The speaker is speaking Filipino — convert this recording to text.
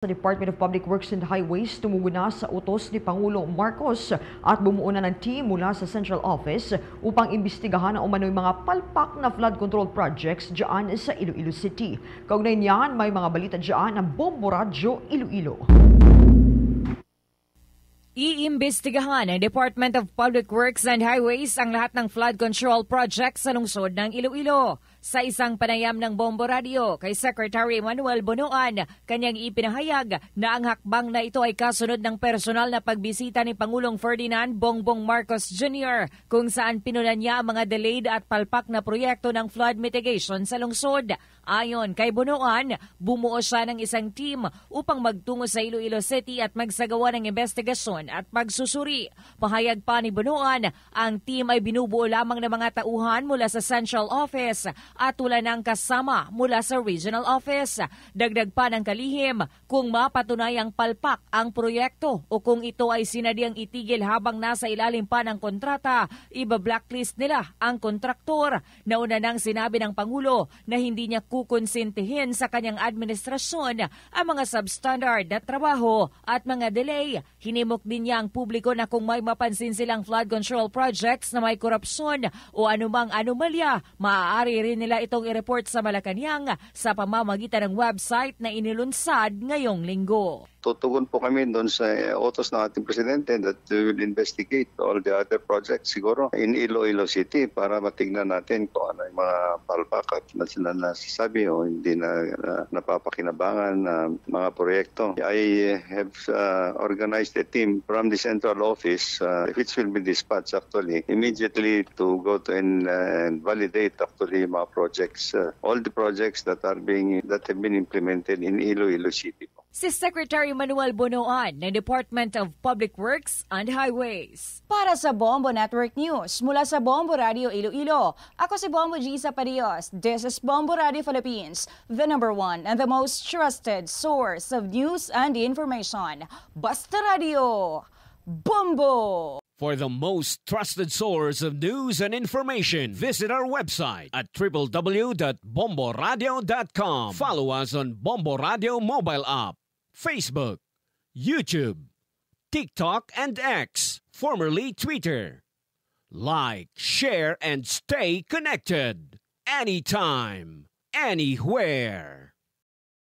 Sa Department of Public Works and Highways, tumugon na sa utos ni Pangulo Marcos at bumuo na ng team mula sa Central Office upang imbestigahan ang umano'y mga palpak na flood control projects dyan sa Iloilo City. Kaugnay niyan, may mga balita dyan ng Bombo Radyo Iloilo. Iimbestigahan ng Department of Public Works and Highways ang lahat ng flood control projects sa lungsod ng Iloilo. Sa isang panayam ng Bombo Radio kay Secretary Manuel Bonoan, kanyang ipinahayag na ang hakbang na ito ay kasunod ng personal na pagbisita ni Pangulong Ferdinand Bongbong Marcos Jr. kung saan pinunan niya ang mga delayed at palpak na proyekto ng flood mitigation sa lungsod. Ayon kay Bonoan, bumuo siya ng isang team upang magtungo sa Iloilo City at magsagawa ng investigasyon at pagsusuri. Pahayag pa ni Bonoan, ang team ay binubuo lamang ng mga tauhan mula sa Central Office at wala ng kasama mula sa Regional Office. Dagdag pa ng kalihim, kung mapatunayang palpak ang proyekto o kung ito ay sinadyang itigil habang nasa ilalim pa ng kontrata, iba-blacklist nila ang kontraktor. Nauna nang sinabi ng Pangulo na hindi niya kukonsintihin sa kanyang administrasyon ang mga substandard na trabaho at mga delay. Hinimok din niya ang publiko na kung may mapansin silang flood control projects na may korupsyon o anumang anomalya, maaari rin nila itong i-report sa Malacanang sa pamamagitan ng website na inilunsad ngayong linggo. Tutugon po kami doon sa utos ng ating presidente that we will investigate all the other projects siguro in Iloilo City para matignan natin kung ano yung mga palpak at nasasabi o hindi na napapakinabangan na mga proyekto. I have organized a team from the central office which will be dispatched actually immediately to go to and validate actually mga projects, all the projects that have been implemented in Iloilo City. Si Secretary Manuel Bonoan ng Department of Public Works and Highways. Para sa Bombo Network News, mula sa Bombo Radio Iloilo, ako si Bombo Gisa Parios. This is Bombo Radio Philippines, the #1 and the most trusted source of news and information. Basta Radio, Bombo! For the most trusted source of news and information, visit our website at www.bomboradio.com. Follow us on Bombo Radio mobile app, Facebook, YouTube, TikTok, and X, formerly Twitter. Like, share, and stay connected. Anytime, anywhere.